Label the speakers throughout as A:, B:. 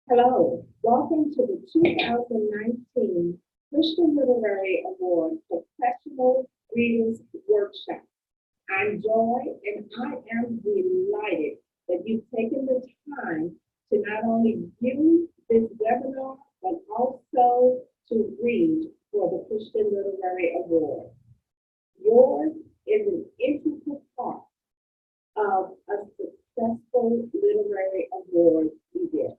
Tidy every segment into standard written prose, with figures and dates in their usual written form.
A: Hello, welcome to the 2019 Christian Literary Award Professional Readers Workshop. I'm Joy, and I am delighted that you've taken the time to not only view this webinar, but also to read for the Christian Literary Award. Yours is an integral part of a successful literary award event.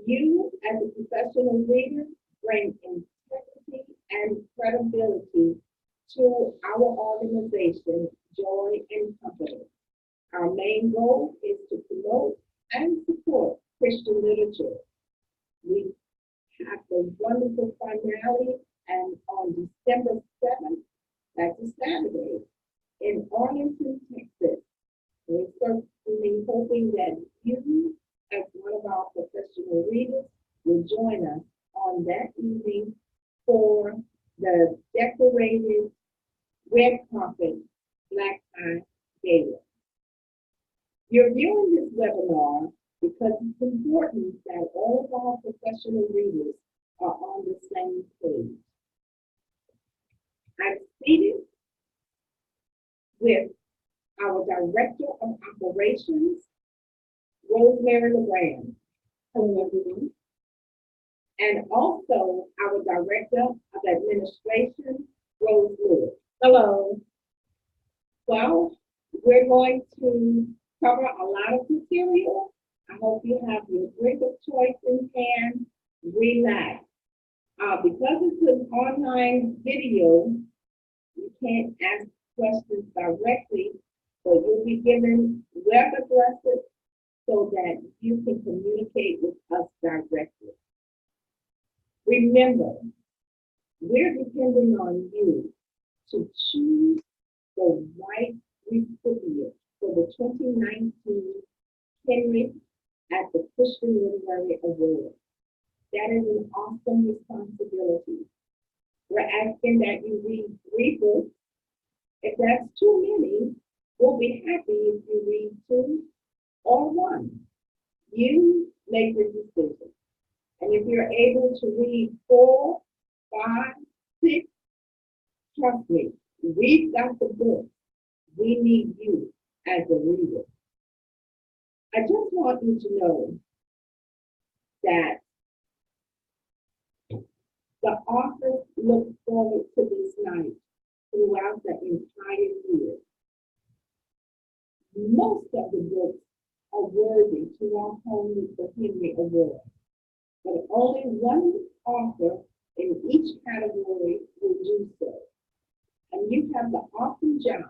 A: You, as a professional reader, bring integrity and credibility to our organization, Joy and Company. Our main goal is to promote and support Christian literature. We have the wonderful finale and on December 7th, that's a Saturday, in Arlington, Texas. We're certainly hoping that you, as one of our professional readers, will join us on that evening for the decorated red carpet black tie gala. You're viewing this webinar because it's important that all of our professional readers are on the same page. I'm seated with our Director of Operations, Rosemary LeGrand. Hello, everyone. And also our Director of Administration, Rose Lewis. Hello. Well, we're going to cover a lot of material. I hope you have your drink of choice in hand. Relax. Because it's an online video, you can't ask questions directly, but you'll be given web addresses so that you can communicate with us directly. Remember, we're depending on you to choose the right recipient for the 2019 Henry at the Christian Literary Award. That is an awesome responsibility. We're asking that you read 3 books. If that's too many, we'll be happy if you read 2 or 1. You make the decision. And if you're able to read 4, 5, 6, trust me, we've got the book. We need you as a reader. I just want you to know that the authors look forward to this night throughout the entire year. Most of the books are worthy to walk home with the Henry Award, but only one author in each category will do so. And you have the awesome job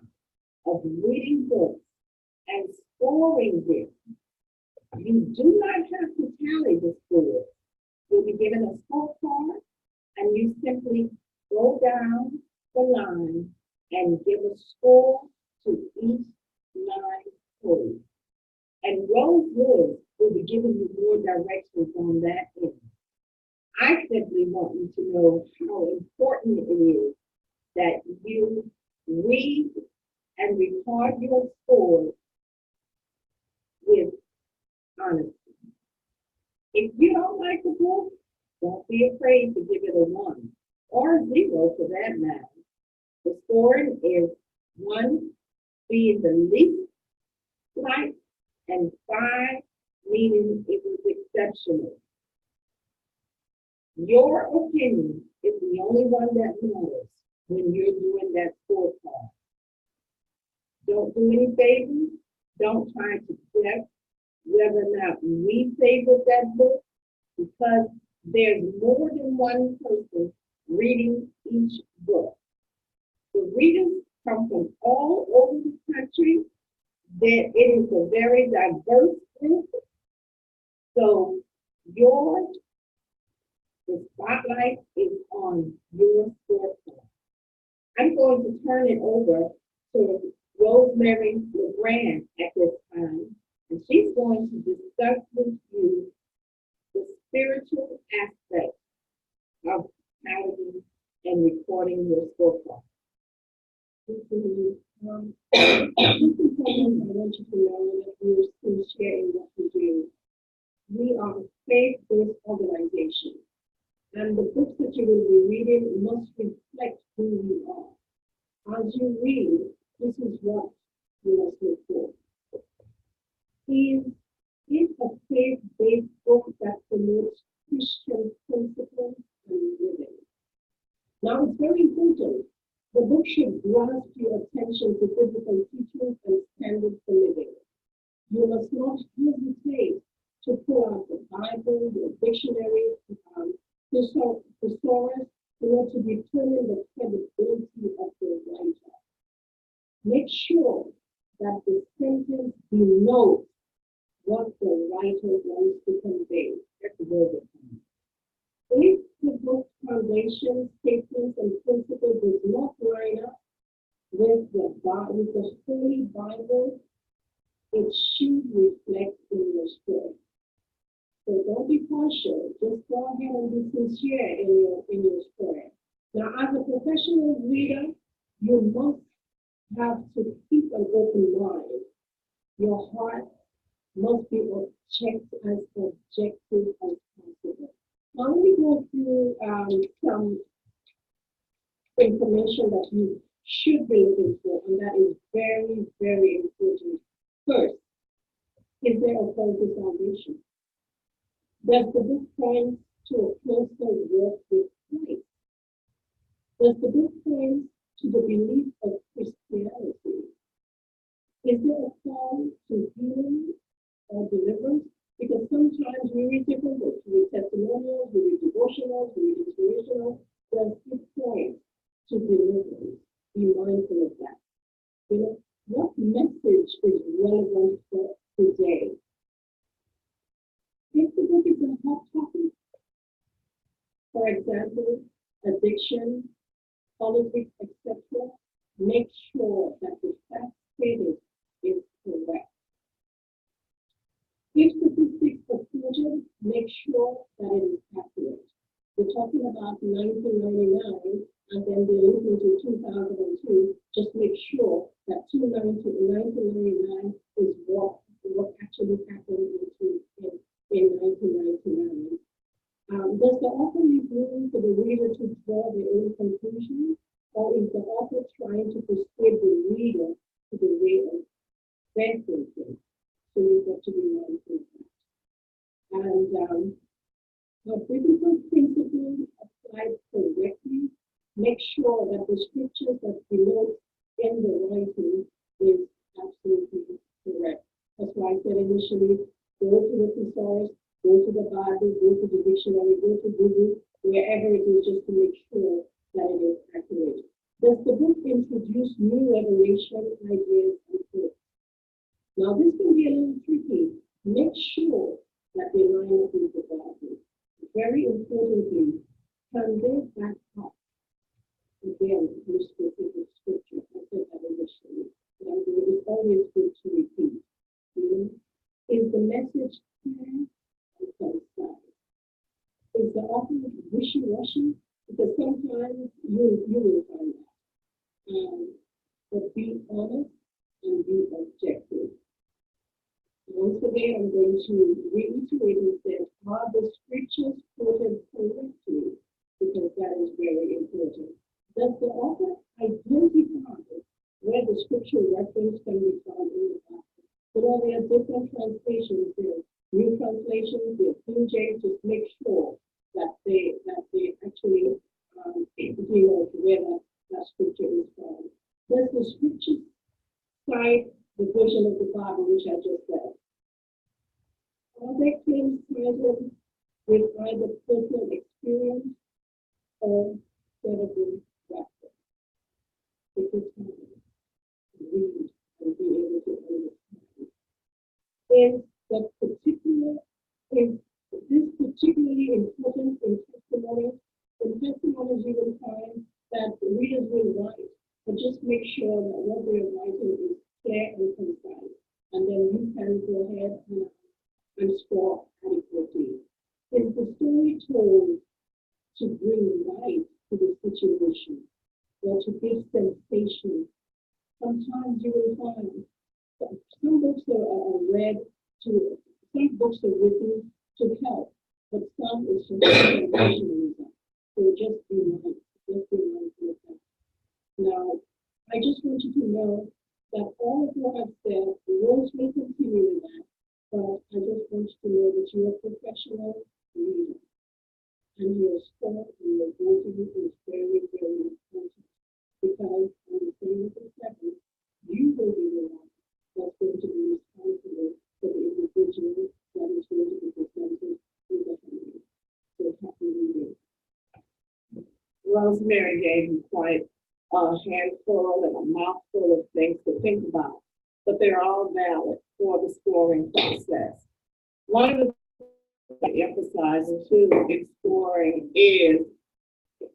A: of reading books and scoring them. You do not have to tally the scores. You'll be given a scorecard, and you simply go down the line and give a score to each line code. And Rose Lewis will be giving you more directions on that end. I simply want you to know how important it is that you read and record your scores with honesty. If you don't like the book, don't be afraid to give it a 1 or a 0 for that matter. The scoring is 1 being the least liked and 5 meaning it was exceptional. Your opinion is the only one that matters when you're doing that scorecard. Don't do any favors. Don't try to guess whether or not we favored that book, because there's more than one person reading each book. The readers come from all over the country. It is a very diverse group. So the spotlight is on your scorecard. I'm going to turn it over to Rosemary LeGrand at this time, and she's going to discuss with you the spiritual aspect of having and recording your scorecard. I want you to know that we're sharing what we do. We are you must look for. Is a faith-based book that promotes Christian principles and living. Now, it's very important. The book should grasp your attention to biblical teachings and standards for living. You must not hesitate to pull out the Bible, your dictionary, thesaurus, in order to determine the credibility of the writer. Make sure that the sentence denotes what the writer wants to convey. That's the word. If the book's foundation, statements, and principles does not line up with the Holy Bible, it should reflect in your story. So don't be partial. Just go ahead and be sincere in your story. Now, as a professional reader, you must have to keep an open mind. Your heart must be as objective as possible. Now, let me go through some information that you should be looking for, and that is very, very important. First, is there a faulty foundation? Does the book point to a closer walk with Christ? Does the book point to the belief of Christianity? Is there a call to healing or deliverance? Because sometimes we read different books. We read testimonials, we read devotionals, we read inspirational. Does it point to deliverance? Be mindful of that. You know, what message is relevant for today? If the book is a hot topic, for example, addiction, politics, etc., make sure that the fact stated is correct. If statistics are quoted, make sure that it is accurate. We're talking about 1999, and then they're looking to 2002. Just make sure that 1999 is what actually happened in 1999. Does the author leave room for the reader to draw their own conclusions, or is the author trying to persuade the reader to the way of their thinking? So you've got to be mindful of that. And the biblical principles applied correctly, make sure that the scriptures that denote in the writing is absolutely correct. That's why I said initially, go to the thesaurus, go to the Bible, go to the dictionary, go to Google, wherever it is, just to make sure that it is accurate. Does the book introduce new revelation, ideas, and thoughts? Now, this can be a little tricky. Make sure that they line up with the Bible. Very importantly, can they back up again with specific scripture? I said that initially. And it is always good to repeat. Is the message clear and concise? Is the author wishy-washy? Because sometimes you will find that. But be honest and be objective. Once again, I'm going to reiterate and say, are the scriptures quoted correctly? Because that is very important. Does the author identify where the scripture reference can be found in the Bible? You know, there are different translations. There are new translations. There are King James. Just make sure that they actually denote where that scripture is found. Does the scripture cite the version of the Bible which I just said? Are there claims cited with either personal experience or credible reference? It is time to read and be able to understand. Is this particularly important in testimonies? In testimonies, you will find that the readers will write, but just make sure that what they are writing is clear and concise. And then you can go ahead and score adequately. Is the story told to bring light to the situation or to give sensation? Sometimes you will find that some books are some books are written to help, but some is for sensationalism. So just be mindful of that. Now, I just want you to know that all
B: all of what I've said, we want to continue in that, but I just want you to know that you're a professional leader. And your sport and your voting is very, very important. Because on the same second, you will be the one that's going to be responsible for the individual that is going to be presented in the family. So happy New Year.
A: Rosemary gave me quite a handful and a mouthful of things to think about, but they're all valid for the scoring process. One of the things I emphasize too in scoring is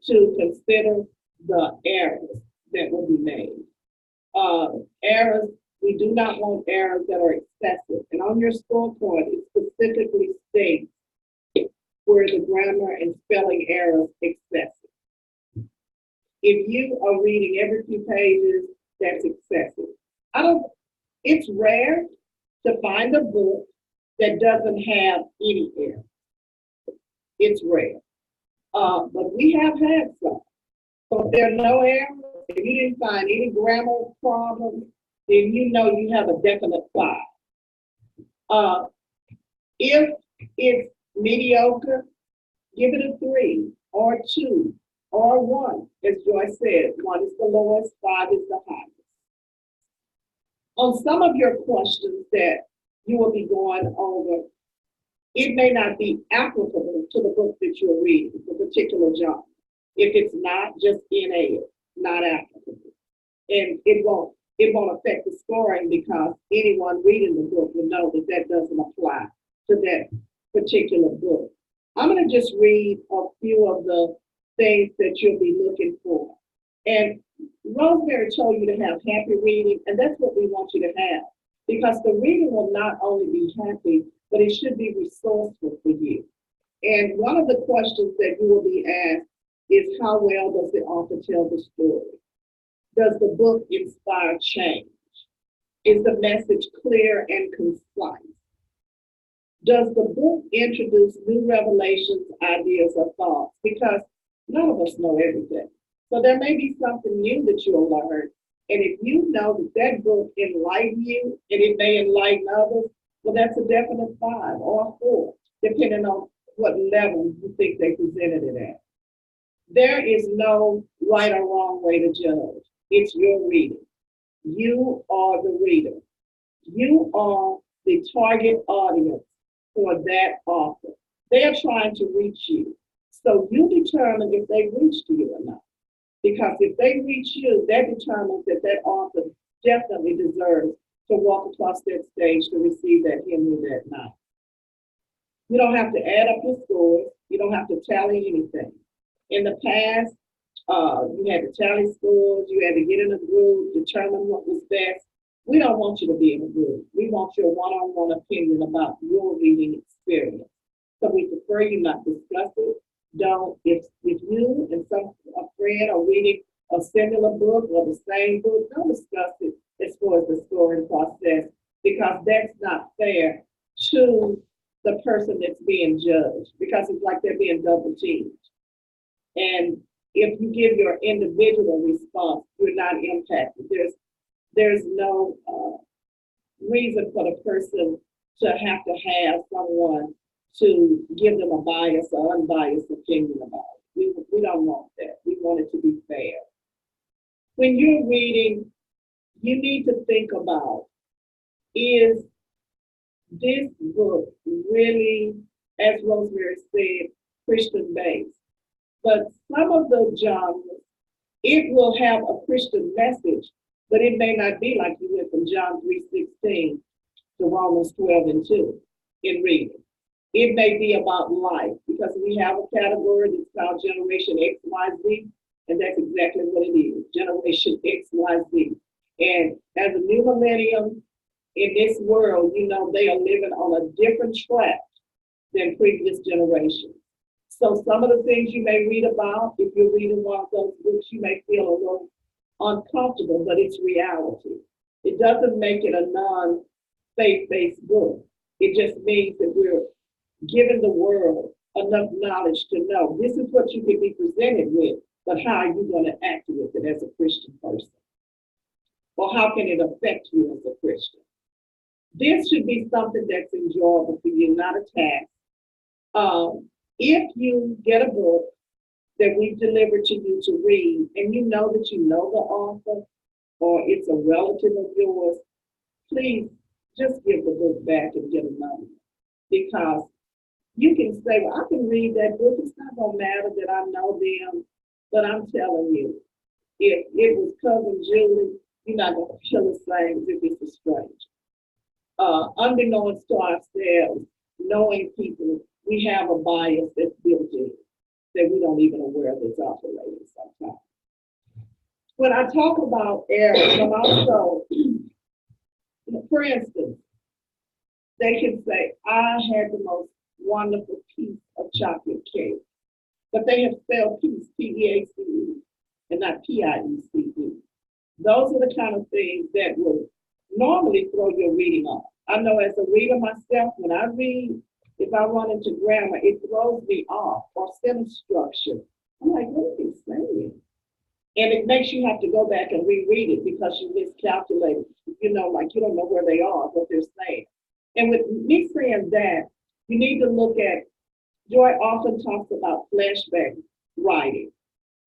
A: to consider the errors that will be made. Errors, we do not want errors that are excessive. And on your scoreboard, it specifically states where the grammar and spelling errors excessive. If you are reading every few pages, that's excessive. It's rare to find a book that doesn't have any errors. It's rare. But we have had some. So if there are no errors, if you didn't find any grammar problems, then you know you have a definite 5. If it's mediocre, give it a 3 or 2 or 1. As Joyce said, 1 is the lowest, 5 is the highest. On some of your questions that you will be going over, it may not be applicable to the book that you're reading, the particular genre. If it's not, just NA it, not applicable. And it won't affect the scoring because anyone reading the book will know that that doesn't apply to that particular book. I'm going to just read a few of the things that you'll be looking for. And Rosemary told you to have happy reading, and that's what we want you to have, because the reading will not only be happy, but it should be resourceful for you. And one of the questions that you will be asked is, how well does the author tell the story? Does the book inspire change? Is the message clear and concise? Does the book introduce new revelations, ideas, or thoughts? Because none of us know everything. So there may be something new that you'll learn. And if you know that that book enlightened you, and it may enlighten others, well, that's a definite 5 or a 4, depending on what level you think they presented it at. There is no right or wrong way to judge. It's your reading. You are the reader. You are the target audience for that author. They are trying to reach you. So you determine if they reached you or not. Because if they reach you, that determines that that author definitely deserves to walk across that stage to receive that Henry that night. You don't have to add up your scores. You don't have to tally anything. In the past, you had to tally scores. You had to get in a group, determine what was best. We don't want you to be in a group. We want your one-on-one opinion about your reading experience. So we prefer you not discuss it. Don't, if you and a friend are reading a similar book or the same book, don't discuss it as far as the scoring process, because that's not fair to the person that's being judged, because it's like they're being double teamed. And if you give your individual response, you're not impacted. There's no reason for the person to have someone to give them a biased or unbiased opinion about it. We don't want that. We want it to be fair. When you're reading, you need to think about, is this book really, as Rosemary said, Christian-based? But some of the genres, it will have a Christian message, but it may not be like you went from John 3:16 to Romans 12:2 in reading. It may be about life, because we have a category that's called Generation XYZ, and that's exactly what it is, Generation XYZ. And as a new millennium in this world, you know, they are living on a different track than previous generations. So some of the things you may read about, if you're reading one of those books, you may feel a little uncomfortable, but it's reality. It doesn't make it a non-faith-based book. It just means that we're giving the world enough knowledge to know this is what you can be presented with, but how are you going to act with it as a Christian person? or how can it affect you as a Christian? This should be something that's enjoyable for you, not a task. If you get a book that we've delivered to you to read, and you know the author, or it's a relative of yours, please just give the book back and get another one. Because you can say, well, I can read that book. It's not going to matter that I know them. But I'm telling you, if it was Cousin Julie, you're not going to feel the same as if it's a stranger. Unbeknownst to ourselves, knowing people, we have a bias that's built in that we don't even aware that's operating sometimes. When I talk about errors, I'm also, for instance, they can say, I had the most wonderful piece of chocolate cake, but they have spelled piece, P-E-A-C-E, and not P-I-E-C-E. Those are the kind of things that will normally throw your reading off. I know as a reader myself, when I read, if I run into grammar, it throws me off, or sentence structure. I'm like, what are they saying? And it makes you have to go back and reread it because you miscalculated, like you don't know where they are, what they're saying. And with me saying that, you need to look at, Joy often talks about flashback writing.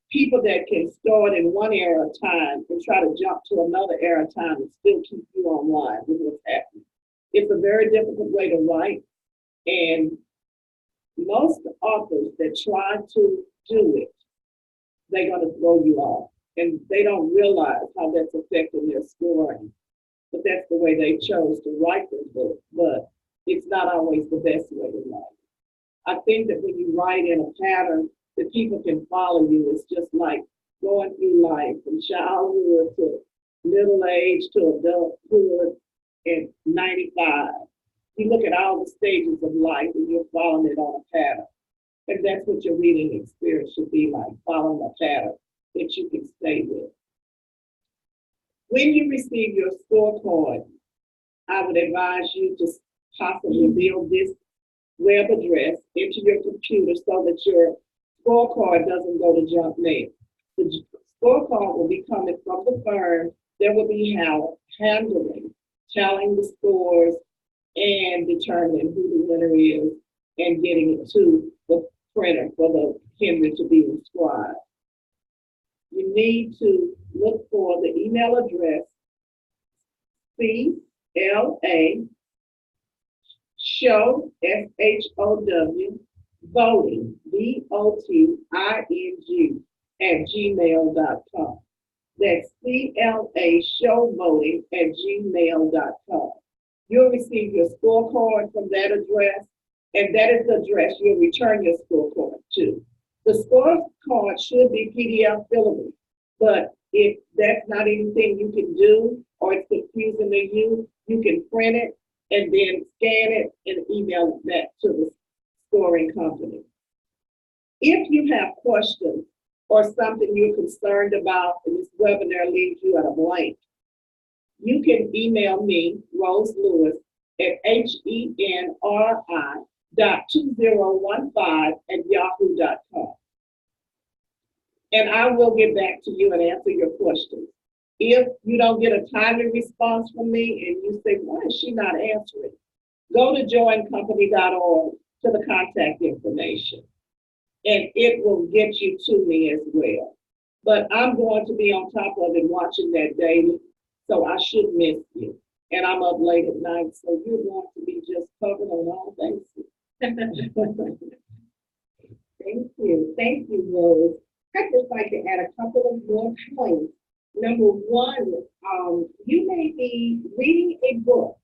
A: People that can start in one era of time and try to jump to another era of time and still keep you online with what's happening. It's a very difficult way to write. And most authors that try to do it, they're going to throw you off. And they don't realize how that's affecting their scoring. But that's the way they chose to write this book. But it's not always the best way to write. I think that when you write in a pattern that people can follow you, it's just like going through life from childhood to middle age to adulthood and 95. You look at all the stages of life and you're following it on a pattern. And that's what your reading experience should be like, following a pattern that you can stay with. When you receive your scorecard, I would advise you to possibly build this web address into your computer so that your scorecard doesn't go to junk mail. The scorecard will be coming from the firm that will be handling, tallying the scores, and determining who the winner is and getting it to the printer for the Henry to be inscribed. You need to look for the email address CLA show SHOW voting VOTING @gmail.com. That's CLA show voting @gmail.com. You'll receive your scorecard from that address, and that is the address you'll return your scorecard to. The scorecard should be PDF fillable, but if that's not anything you can do or it's confusing to you, you can print it and then scan it and email it back to the scoring company. If you have questions or something you're concerned about and this webinar leaves you at a blank, you can email me, Rose Lewis, at henri.2015@yahoo.com. And I will get back to you and answer your questions. If you don't get a timely response from me and you say, why is she not answering? Go to joincompany.org to the contact information, and it will get you to me as well. But I'm going to be on top of it watching that daily, so I should miss you. And I'm up late at night, so you're going to be just covered on all bases. Thank you, Rose. I'd just like to add a couple of more points. Number one, you may be reading a book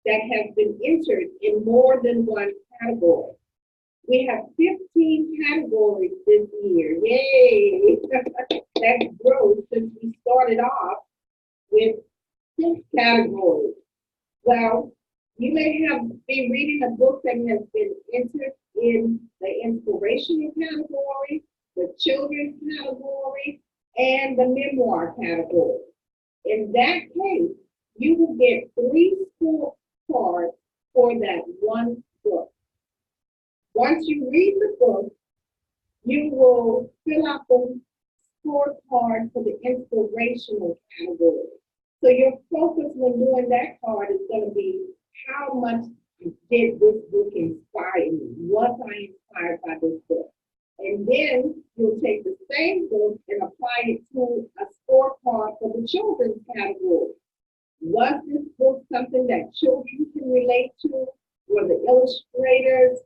A: that has been entered in more than one category. We have 15 categories this year. Yay! That's growth since we started off with 6 categories. Well, you may have been reading a book that has been entered in the inspirational category, the children's category, and the memoir category. In that case, you will get 3 scorecards for that one book. Once you read the book, you will fill out the scorecard for the inspirational category. So your focus when doing that card is going to be how much did this book inspire me? Was I inspired by this book? And then you'll take the same book and apply it to a scorecard for the children's category. Was this book something that children can relate to? Were the illustrations,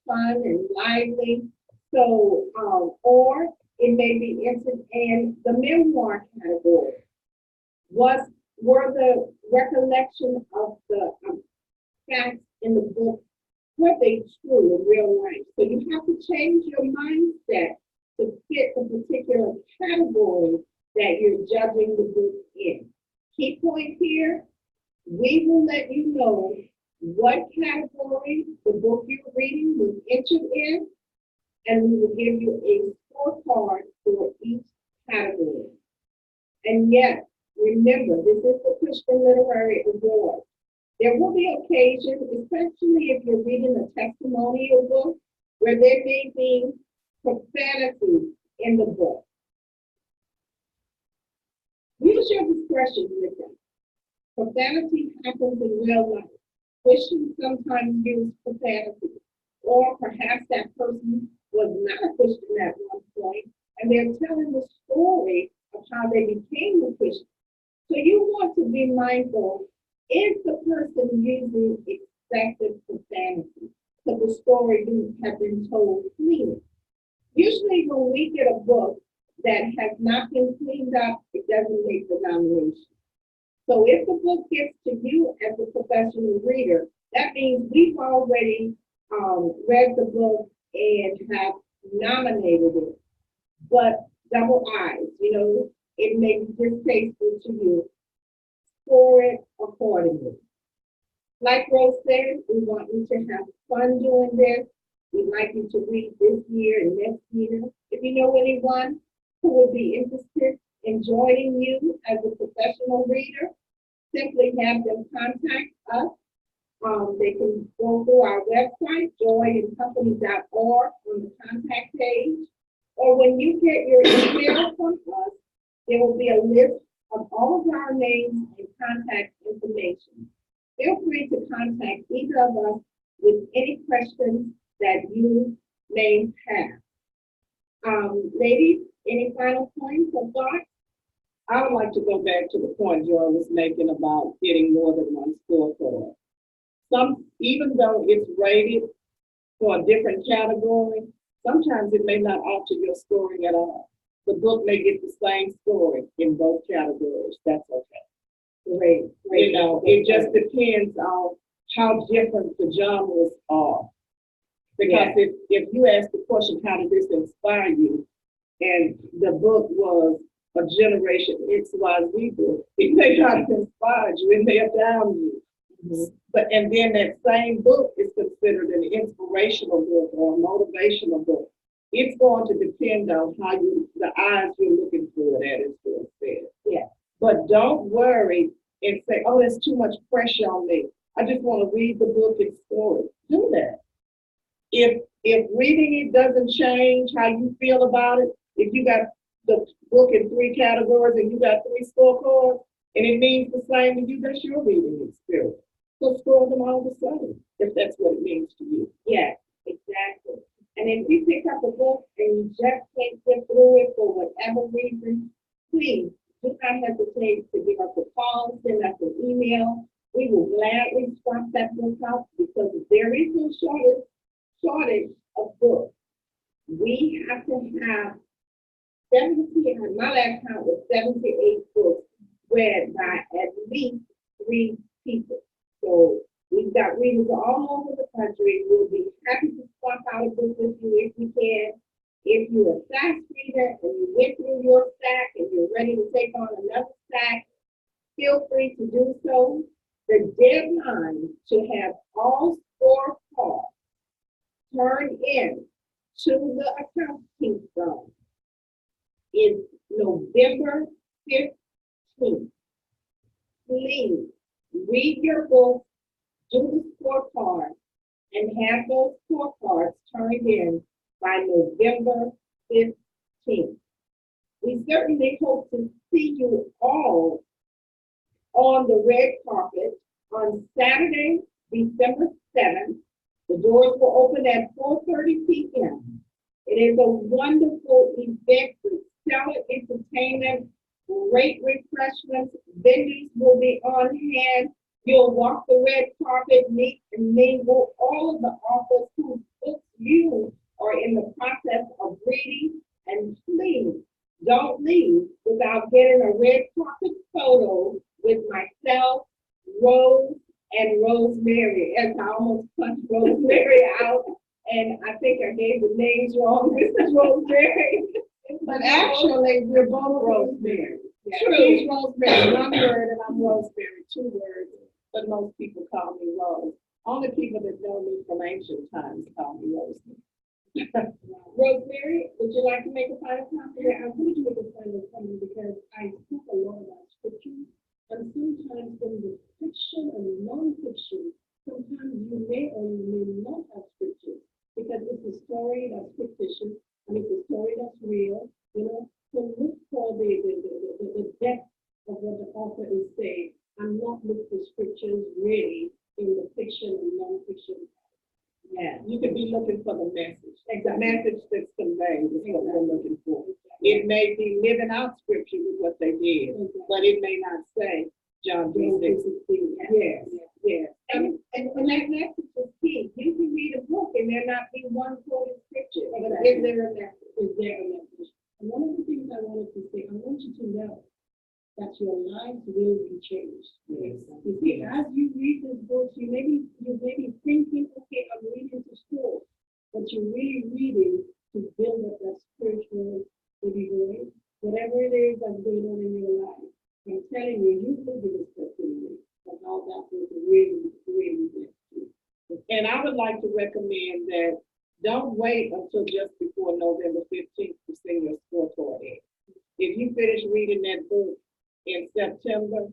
A: fun and lively? So, or it may be entered in the memoir category. Were the recollection of the facts in the book, were they true in real life? So you have to change your mindset to fit the particular category that you're judging the book in. Key point here, we will let you know what category the book you're reading was entered in, and we will give you a scorecard for each category. And yes, remember, this is the Christian Literary Award. There will be occasions, especially if you're reading a testimonial book, where there may be profanity in the book. Use your discretion with them. Profanity happens in real life. Christians sometimes use profanity, or perhaps that person was not a Christian at one point, and they're telling the story of how they became a Christian. So you want to be mindful, is the person using excessive profanity? So the story have been told cleanly. Usually when we get a book that has not been cleaned up, it doesn't make the nomination. So if the book gets to you as a professional reader, that means we've already read the book and have nominated it. But double eyes, it may be distasteful to you. Score it accordingly. Like Rose said, we want you to have fun doing this. We'd like you to read this year and next year. If you know anyone who would be interested in joining you as a professional reader, simply have them contact us. They can go to our website, joyandcompany.org, on the contact page. Or when you get your email from us, there will be a list of all of our names and contact information. Feel free to contact either of us with any questions that you may have. Ladies, any final points or thoughts?
B: I would like to go back to the point Joy was making about getting more than one scorecard. Even though it's rated for a different category, sometimes it may not alter your scoring at all. The book may get the same scoring in both categories. That's okay.
A: Great.
B: It just depends on how different the genres are. Because if you ask the question, how did this inspire you? And the book was a Generation XYZ book, it may not have inspired you, it may have downed you. Mm-hmm. And then that same book is considered an inspirational book or a motivational book. It's going to depend on how the eyes you're looking through it at, as Joy said.
A: Yeah.
B: But don't worry and say, oh, there's too much pressure on me. I just want to read the book and score it. Do that. If reading it doesn't change how you feel about it, if you got the book in 3 categories and you got 3 scorecards, and it means the same to you, that's your reading experience. So score them all the same, if that's what it means to you.
A: Yes, exactly. And if you pick up a book and you just can't get through it for whatever reason, please do not hesitate to give us a call, send us an email. We will gladly swap that book out because there is no shortage of books. We have to have 70, my last count was 78 books read by at least 3 people. So we've got readers all over the country. We'll be happy to swap out a book with you if we can. If you're a fast reader and you went through your stack and you're ready to take on another stack, feel free to do so. The deadline to have all scorecards turned in to the accounting firm is November 15th. Please read your book, do the scorecard, and have those scorecards turned in by November 15th. We certainly hope to see you all on the red carpet on Saturday, December 7th. The doors will open at 4:30 p.m. It is a wonderful event with stellar entertainment, great refreshments. Vendors will be on hand. You'll walk the red carpet, meet and mingle all of the authors whose books you are in the process of reading. And please don't leave without getting a red carpet photo with myself, Rose, and Rosemary, as I almost punched Rosemary out. And I think I gave the names wrong, Mrs. Rosemary.
B: But actually, we're both Rosemary.
A: Yeah.
B: True. She's Rosemary, one word, and I'm Rosemary, two words. But most people call me Rose. Only people that know me from ancient times call me Rosemary.
A: Rosemary, would you like to make a final comment?
B: Yeah, I'm going to make a final comment because I speak a lot about scripture, and sometimes in the fiction and non-fiction, sometimes you may or you may not have scripture because it's a story that's fictitious and it's a story that's real. So look for the depth of what the author is saying and not look for scriptures really in the fiction and non-fiction.
A: Yeah.
B: You could be looking for the message.
A: Exactly.
B: The message that's conveyed is what we're looking for. It may be living out scripture with what they did, but it may not say John 3:16.
A: Yes, yes. And that message is key. You can read a book and there not be one quoted scripture, but is there a message?
B: Is there a message? And one of the things I wanted to say, I want you to know that your lives will be changed.
A: Yes.
B: You see, as you read this book, you may be thinking, okay, I'm reading to school, but you're really reading to build up that spiritual maybe voice, whatever it is that's going on in your life. I'm telling you, you will be this testimony of how that was really, really blessed you. And I would like to recommend that don't wait until just before November 15th to send your scorecard in. If you finish reading that book in September,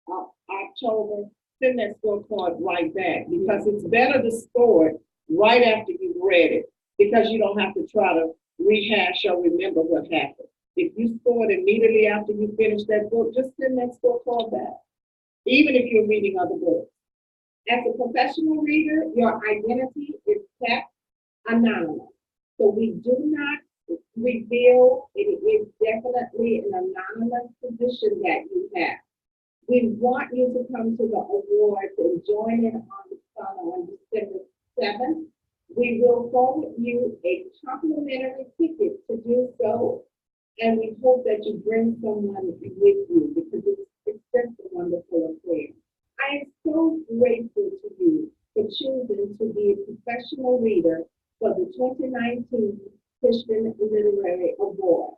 B: October, send that scorecard right back because it's better to score it right after you've read it because you don't have to try to rehash or remember what happened. If you score it immediately after you finish that book, just send that scorecard back, even if you're reading other books.
A: As a professional reader, your identity is kept anonymous. So we do not reveal, it is definitely an anonymous position that you have. We want you to come to the awards and join in on the fun on December 7th. We will forward you a complimentary ticket to do so, and we hope that you bring someone with you because it's just a wonderful affair. I am so grateful to you for choosing to be a professional reader for the 2019 Christian Literary Award.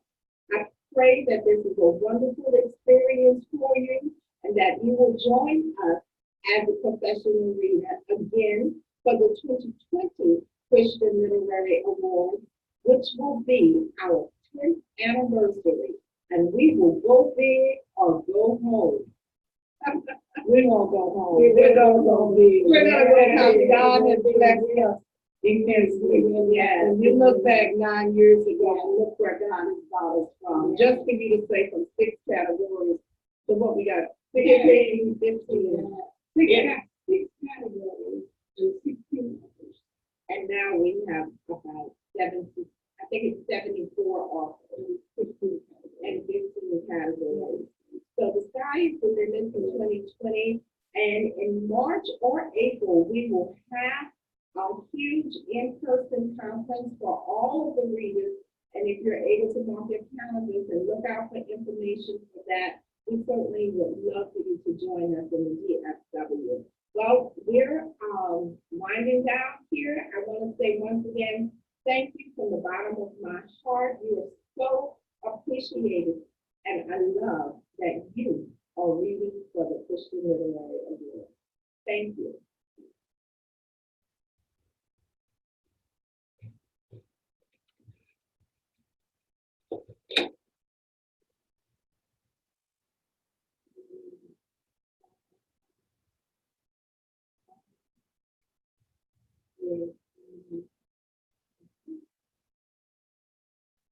A: I pray that this is a wonderful experience for you and that you will join us as a professional reader again for the 2020 Christian Literary Award, which will be our 10th anniversary, and we will go big or go home.
B: We won't go home.
A: We're gonna go big.
B: We're gonna go
A: Because
B: God has blessed us immensely.
A: Yeah.
B: And you look back 9 years ago and look where God has brought us from.
A: Yeah.
B: Just for you to say from 6 categories to what we got,
A: 15,
B: 15.
A: Yeah.
B: 6 categories and 16 others.
A: And now we have about 70, I think it's 74 authors, 15 and 15 categories. So the sky is the limit for 2020. And in March or April, we will have a huge in-person conference for all of the readers. And if you're able to mark your calendars and look out for information for that, we certainly would love for you to join us in the DFW. Well, we're winding down here. I want to say once again, thank you from the bottom of my heart. You are so appreciated, and I love that you are reading for the Christian Literary Award. Thank you. Yeah.